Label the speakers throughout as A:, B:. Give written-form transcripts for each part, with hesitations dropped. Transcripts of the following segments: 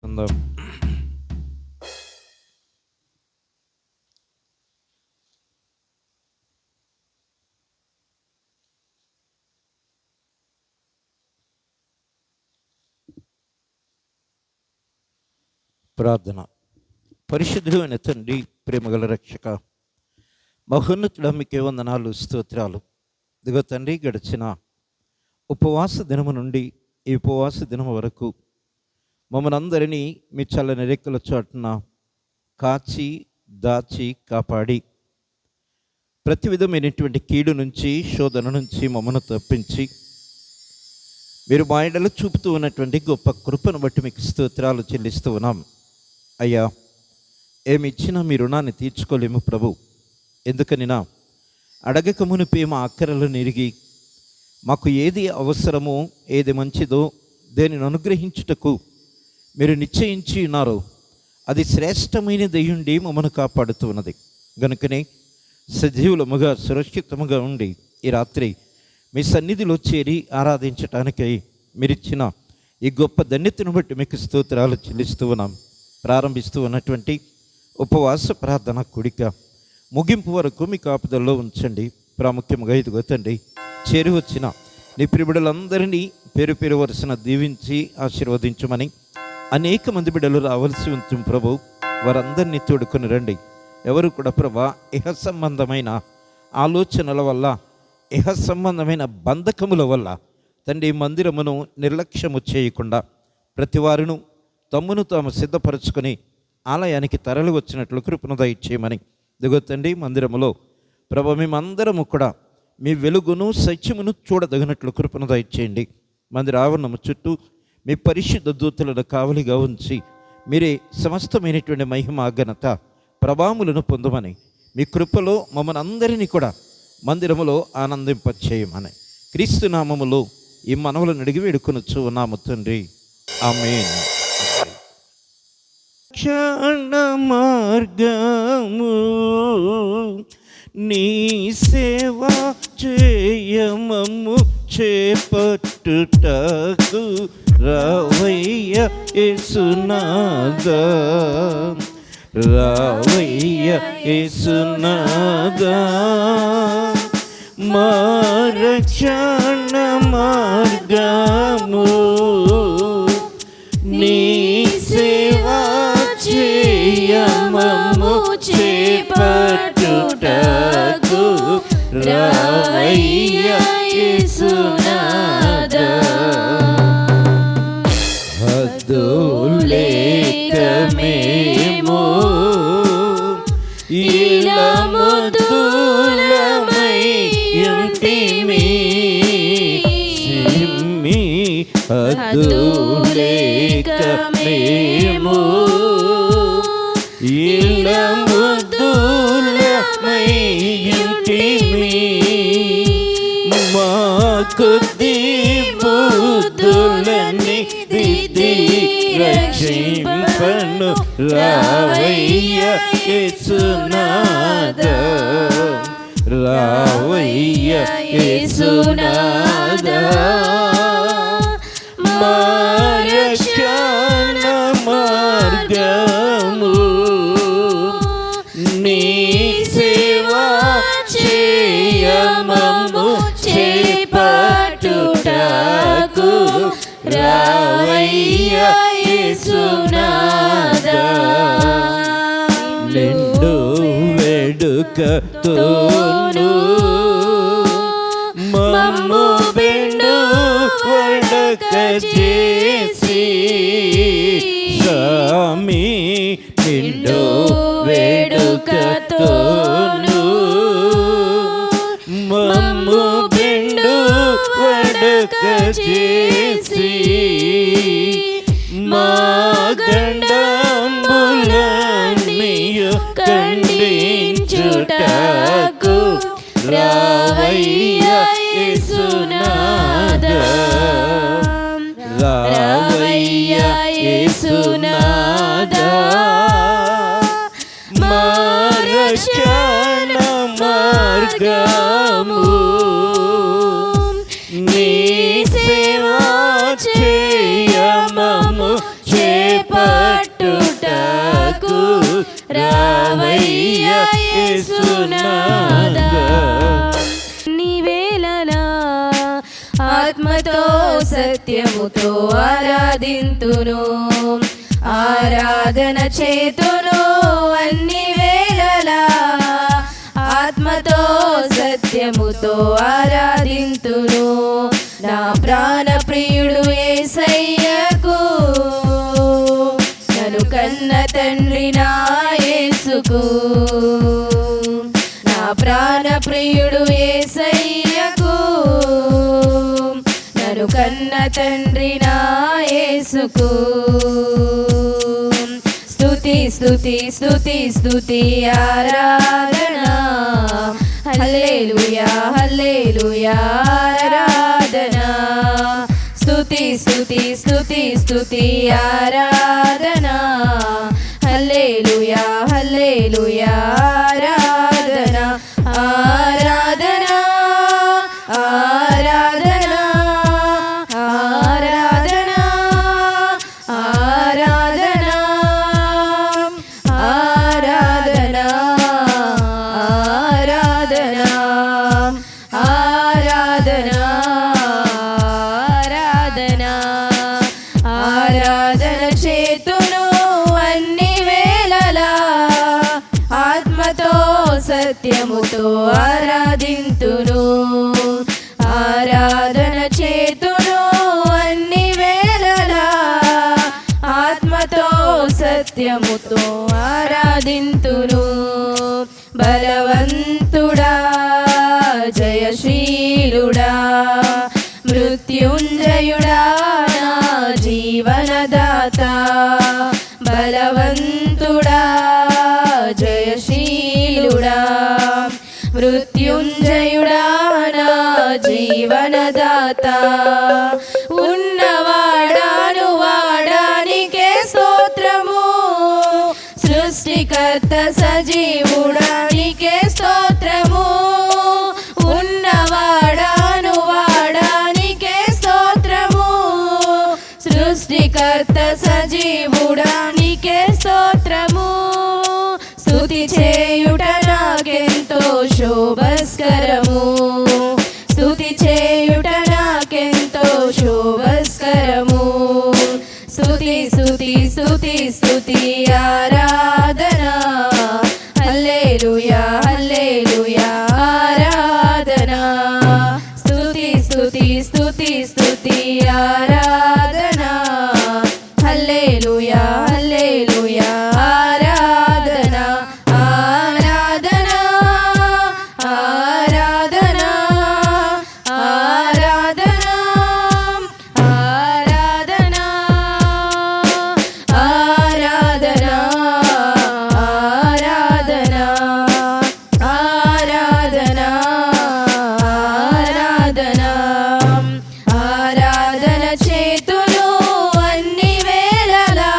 A: ఉందాం. ప్రార్థన. పరిశుద్ధుడు అయిన తండ్రి, ప్రేమగల రక్షక, మహోన్నతుడా, మీకే వందనాలు, స్తోత్రాలు. ఇదిగో తండ్రి, గడిచిన ఉపవాస దినము నుండి ఈ ఉపవాస దినము వరకు మమ్మల్ని అందరినీ మీ చల్లని రెక్కల చాటున కాచి దాచి కాపాడి ప్రతి విధమైనటువంటి కీడు నుంచి, శోధన నుంచి మమ్మల్ని తప్పించి మీరు మా ఎడల చూపుతూ ఉన్నటువంటి గొప్ప కృపను బట్టి మీకు స్తోత్రాలు చెల్లిస్తూ ఉన్నాం. అయ్యా, ఏమి ఇచ్చినా మీ రుణాన్ని తీర్చుకోలేము ప్రభు. ఎందుకనినా అడగక మునిపే మా అక్కరలను ఎరిగి మాకు ఏది అవసరమో, ఏది మంచిదో దేనిని అనుగ్రహించుటకు మీరు నిశ్చయించి ఉన్నారో అది శ్రేష్టమైనది అయ్యుండి మమ్మల్ని కాపాడుతూ ఉన్నది. గనుకనే సజీవులముగా సురక్షితముగా ఉండి ఈ రాత్రి మీ సన్నిధిలో చేరి ఆరాధించటానికై మీరిచ్చిన ఈ గొప్ప ధన్యతను బట్టి మీకు స్తోత్రాలు చెల్లిస్తూ ఉన్నాం. ప్రారంభిస్తూ ఉన్నటువంటి ఉపవాస ప్రార్థన కూడిక ముగింపు వరకు మీ కాపుదల్లో ఉంచండి. ప్రాముఖ్యంగా ఇదిగో తండ్రి, చేరి వచ్చిన నీ ప్రియుడులందరినీ పేరు పేరు వరుసన దీవించి ఆశీర్వదించమని, అనేక మంది బిడ్డలు రావాల్సి ఉంటుంది ప్రభు. వారందరినీ తోడుకొని రండి. ఎవరు కూడా ప్రభా ఇహ సంబంధమైన ఆలోచనల వల్ల, ఇహ సంబంధమైన బంధకముల వల్ల తండ్రి మందిరమును నిర్లక్ష్యము చేయకుండా ప్రతి వారును తమ్మును తాము సిద్ధపరచుకొని ఆలయానికి తరలి వచ్చినట్లు కృపను దయచేయమని, ఇదిగో తండ్రి, మందిరములో ప్రభు మేమందరము కూడా మీ వెలుగును సత్యమును చూడదగినట్లు కృపను దయచేయండి. మందిర ఆవరణము చుట్టూ మీ పరిశుద్ధ దూతలను కావలిగా ఉంచి మీరే సమస్తమైనటువంటి మహిమ, ఘనత, ప్రభావములను పొందమని, మీ కృపలో మమ్మల్ని అందరినీ కూడా మందిరములో ఆనందింపచేయమని క్రీస్తు నామములో ఈ మనవులను అడిగి వేడుకొనొచ్చు ఉన్నాము తండ్రి. ఆమేన్. క్షణ మార్గము నీ సేవ చేయమము చేపట్టుటకు రావయ్య యేసునాథా, రావయ్య యేసునాథా. మా రక్షణ మార్గము నీ సేవ చేయమము చేపట్టుటకు రావయ్య యేసునాథా. హద్దులేక మేము ఇలముదులమై యుంటిమి, సిమ్మి హద్దులేక మేము ఇలముదులమై యుంటిమి. మాకు బుద్ధులని దిద్ది రక్షింపను రావయ్య యేసునాథా, రావయ్య యేసునాథా. మా రక్షణ మార్గము నీ సేవ చేయమము చేపట్టుటకు రావయ్య యేసునాథా. నిండు వేడుకతోను మమ్ము బెండు వడక చేసి స్వామి, నిండు వేడుకతోను మమ్ము బెండు వడక చేసి మా గండంబులన్నీయు ఖండించుటకు రావయ్య యేసునాథా, రావయ్య యేసునాథా. మా రక్షణ మార్గము నీ సేవ చేయమము చేప
B: రావయ్యా యేసునాథా. నీవేళలా ఆత్మతో సత్యముతో ఆరాధింతును, ఆరాధన చేతును అన్ని వేళలా ఆత్మతో సత్యముతో ఆరాధింతును. నా ప్రాణ ప్రియుడు యేసయ్యకు, నన్ను కన్న తండ్రి నా యేసుకు. నా ప్రాణ ప్రియుడు యేసయ్యకు, నన్ను కన్న తండ్రి నా యేసుకు. స్తుతి స్తుతి స్తుతి స్తుతి ఆరాధన, హల్లెలూయా హల్లెలూయా ఆరాధన. స్తుతి స్తుతి స్తుతి స్తుతి ఆరాధన, హల్లెలూయా హల్లెలూయా ఆరాధన. ఆరాధన ఆరాధన ఆరాధన ఆరాధన ఆరాధన ఆరాధన ఆరాధన ఆరాధన ఆరాధన చేతును అన్ని వేళలా ఆత్మతో సత్యముతో ఆరాధింతును, ఆరాధన చేతును అన్ని వేళలా ఆత్మతో సత్యముతో ఆరాధింతును. బలవంతుడా జయశీలుడా మృత్యుంజయుడా నా జీవనదాత. బలవంతుడా జయశీలుడా మృత్యుంజయుడా నా జీవనదాత. ఉన్నవాడాను వాడానికే స్తోత్రము, సృష్టికర్త సజీవుడానికే స్తోత్రము. ఉన్నవాడాను వాడానికే స్తోత్రము, సృష్టికర్త సజీవుడానికే స్తోత్రము. స్తుతి చేయుట నాకెంతో శోభస్కరము, స్తుతి చేయుట నాకెంతో శోభస్కరము. స్తుతి స్తుతి స్తుతి స్తుతి ఆరాధన, హల్లెలూయా హల్లెలూయా ఆరాధన. స్తుతి స్తుతి స్తుతి స్తుతి ఆరాధన, హల్లెలూయా హల్లెలూయా ఆరాధన. ఆరాధన ఆరాధన ఆరాధన ఆరాధన ఆరాధన ఆరాధన ఆరాధన ఆరాధన ఆరాధన చేతులు అన్ని వేళలా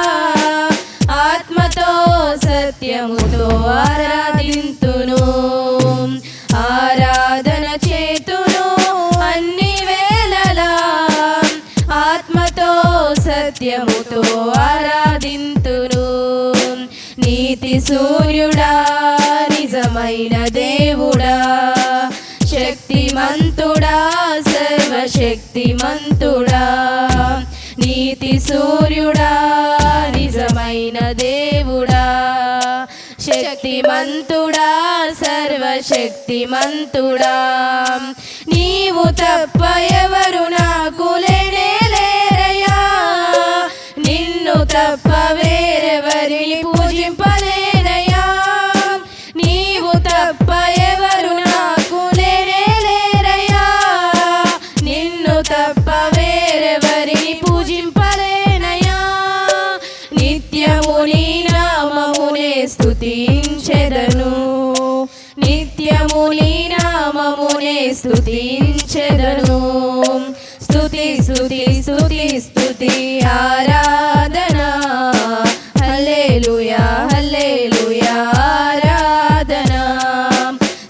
B: ఆత్మతో సత్యముతో ఆరాధింతును, ఆరాధన చేతును అన్ని వేళలా ఆత్మతో సత్యముతో ఆరాధింతును. నీతి సూర్యుడా నిజమైన దేవుడా, శక్తిమంతుడా సర్వశక్తిమంతుడా. నీతి సూర్యుడా నిజమైన దేవుడా, శక్తిమంతుడా సర్వశక్తిమంతుడా. నీవు తప్ప ఎవరు నాకు లేనే లేరయ్యా, నిన్ను తప్ప వేరెవరిని పూజింపలేనయ్యా. నీవు తప్ప ఎవరు నాకు లేనే లేరయ్యా, నిన్ను తప్ప వేరెవరిని పూజింపలేనయ్యా. నిత్యము నీ నామమునే స్తుతించెదను, నిత్యము నీ నామమునే స్తుతించెదను. స్తుతి స్తుతి స్తుతి స్తుతి ఆరాధన, హల్లెలూయా హల్లెలూయా ఆరాధన.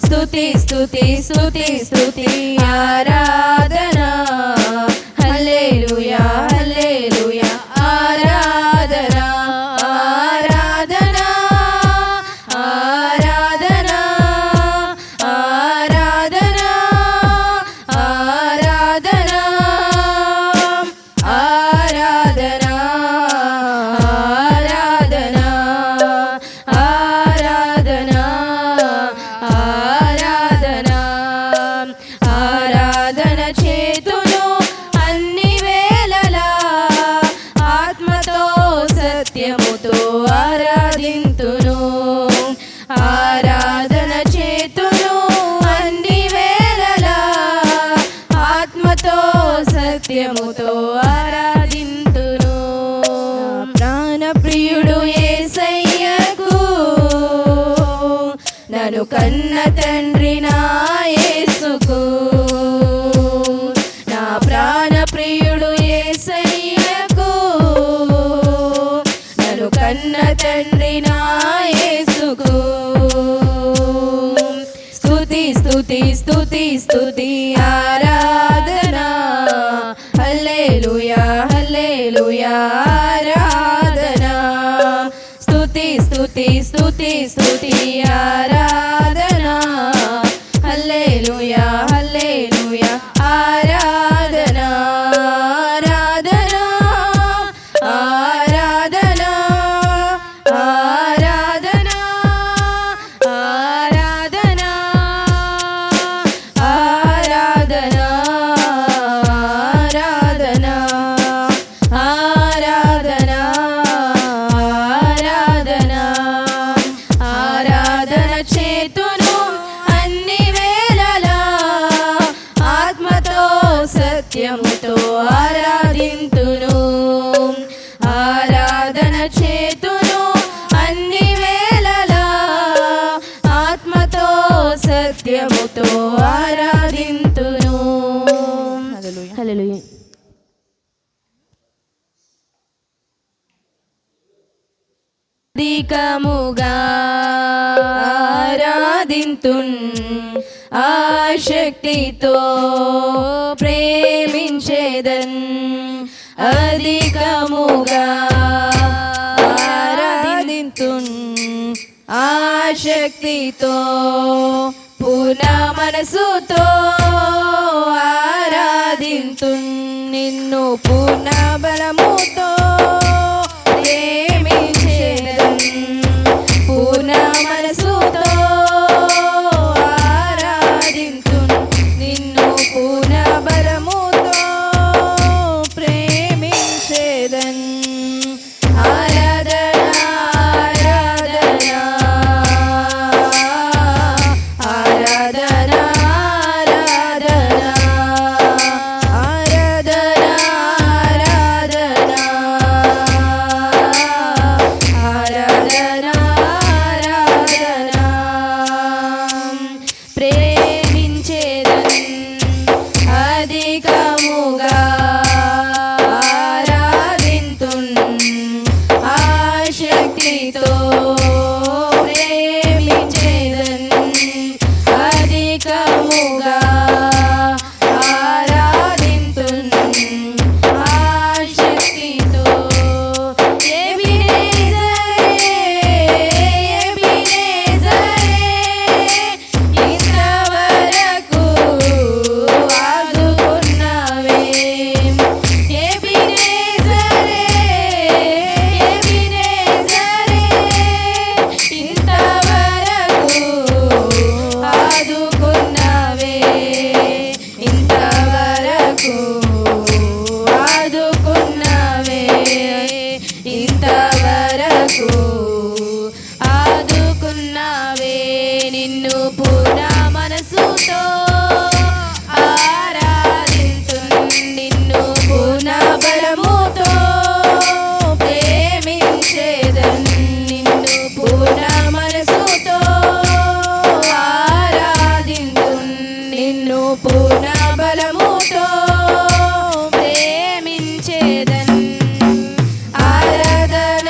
B: స్తుతి స్తుతి స్తుతి స్తుతి ఆరాధన, హల్లెలూయా హల్లెలూయా ఆరాధన. ఆరాధన సత్యముతో ఆరాధింతును. ఆరాధన చేతును అన్ని వేళలా, ఆత్మతో సత్యముతో ఆరాధింతును. ప్రాణప్రియుడు యేసయ్యకు, నన్ను కన్న తండ్రి నా యేసుకు. నా ప్రాణప్రియుడు యేసయ్యకు, నన్ను కన్న తండ్రి నా యేసుకు. స్తుతి స్తుతి స్తుతి స్తుతి ఆరాధనా, హల్లెలూయా హల్లెలూయా ఆరాధనా. స్తుతి స్తుతి స్తుతి స్తుతి ఆరాధనా, హల్లెలూయా హల్లెలూయా ఆరాధనా. ఆరాధనా ఆరాధనా ఆరాధనా ఆరాధనా ఆరాధనా ఆరాధనా ఆరాధనా ఆరాధన చేతును అన్ని వేళలా, ఆత్మతో సత్యముతో ఆరాధింతును. ఆరాధన చేతును అన్ని వేళలా, ఆత్మతో సత్యముతో ఆరాధింతును. హల్లెలూయా. అధికముగా ఆరాధింతున్, ఆశక్తితో ప్రేమించేదన్. అధికముగా ఆరాధింతున్, ఆశక్తితో పూర్ణ మనసుతో ఆరాధింతున్. నిన్ను పూర్ణ బలముతో ప్రేమించేదన్. పూర్ణ మనసుతో ఆరాధింతున్, నిన్ను పూర్ణ బలముతో ప్రేమించేదన్. ఆరాధనా ఆరాధనా ఆరాధనా ఆరాధనా ఆరాధనా ఆరాధనా ఆరాధనా. ప్రేమించేదన్ అధికముగా ఆరాధింతున్, ఆశక్తితో ప్రేమించేదన్. అధికముగా ఆరాధింతున్, ఆశక్తితో. ఎబినేజరే ఎబినేజరే, ఇంతవరకు ఆదుకున్నావే. ఎబినేజరే ఎబినేజరే, ఇంతవరకు ఆదుకున్నావే. ఇంతవరకు ఆదుకున్నావే. ఇంతవరకు ఆదుకున్నావే. నిన్ను పూర్ణ మనసుతో ఆరాధింతున్, నిన్ను పూర్ణ బలముతో ప్రేమించేదన్. నిన్ను పూర్ణ మనసుతో ఆరాధింతున్, నిన్ను పూర్ణ బలముతో ప్రేమించేదన్. ఆరాధన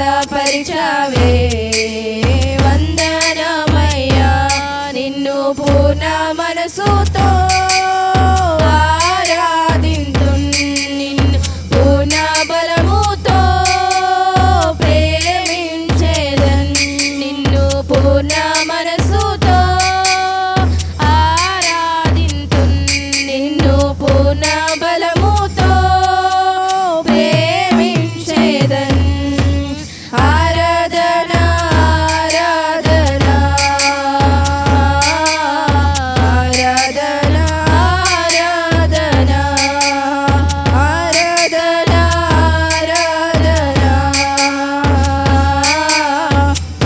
B: బలపరిచావే వందనమయ్యా నిన్ను పూర్ణ మనసుతో ఆరాధింతున్ నిన్ను పూర్ణ బలముతో ప్రేమించేదన్ నిన్ను పూర్ణ మనసుతో ఆరాధింతున్ నిన్ను పూర్ణ బలముతో ప్రేమించేదన్ ఆరాధన ఆరాధన ఆరాధన ఆరాధన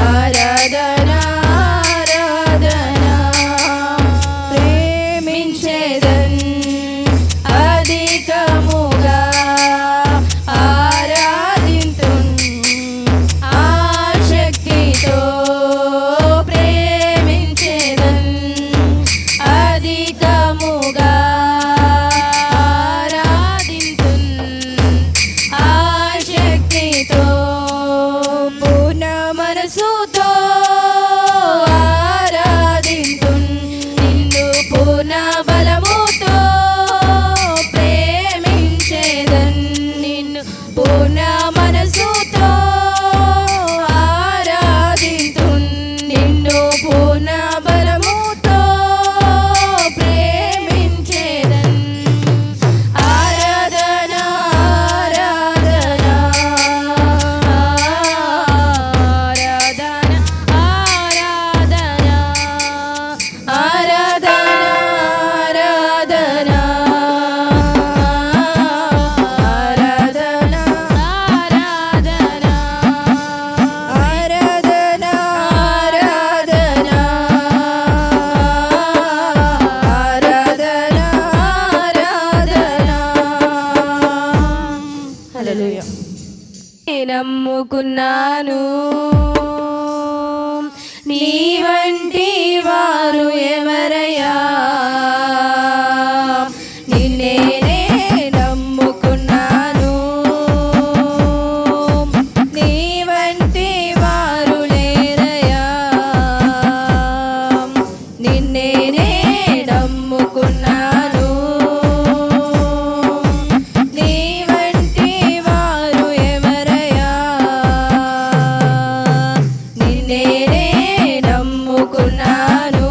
B: ఆరాధన ఆరాధన ప్రేమించేదన్ అధికముగా ఆరాధింతున్ ఆసక్తితో ప్రేమించేదన్ అధికముగా ఆరాధింతున్ ఆసక్తితో పూర్ణ మనసుతో ఆరాధింతున్ నిన్ను పూర్ణ బలముతో ప్రేమించేదన్ నిన్ను పూర్ణ మనసుతో ఆరాధింతున్ నిన్ను పూర్ణ బలముతో ప్రేమించేదన్ ఆరాధన ఆరాధన ఆరాధన ఆరాధన ఆరాధన ఆరాధన ఆరాధన ఆరాధన ఆరాధన ఆరాధన హల్లెలూయా నమ్ముకున్నాను నీ వంటి వారు ఎవరయ్యా నిన్నే నమ్ముకున్నాను నీ వంటి వారు లేరయ్యా నిన్నే నమ్ముకున్నాను నీ వంటి వారు ఎవరయ్యా నిన్నే నమ్ముకున్నాను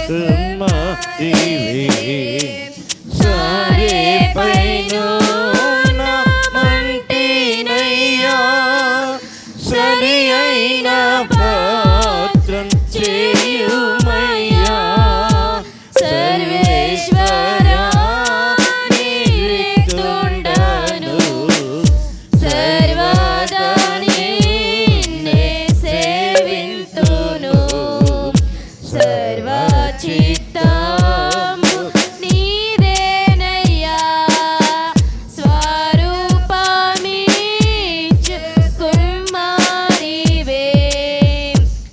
A: కుమారివే సారే పైన మంటినయ్యా సరి అయిన పాత్రం చేయుమయ్యా
B: సర్వేశ్వరా నీ రిక్తుండను సర్వదా నిన్నే సేవింతును సర్వచిత్తము నీదేనయ్యా స్వరూపమిచ్చు కుమారివే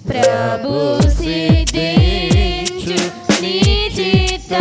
B: ప్రభు సిద్ధించు నీ చిత్త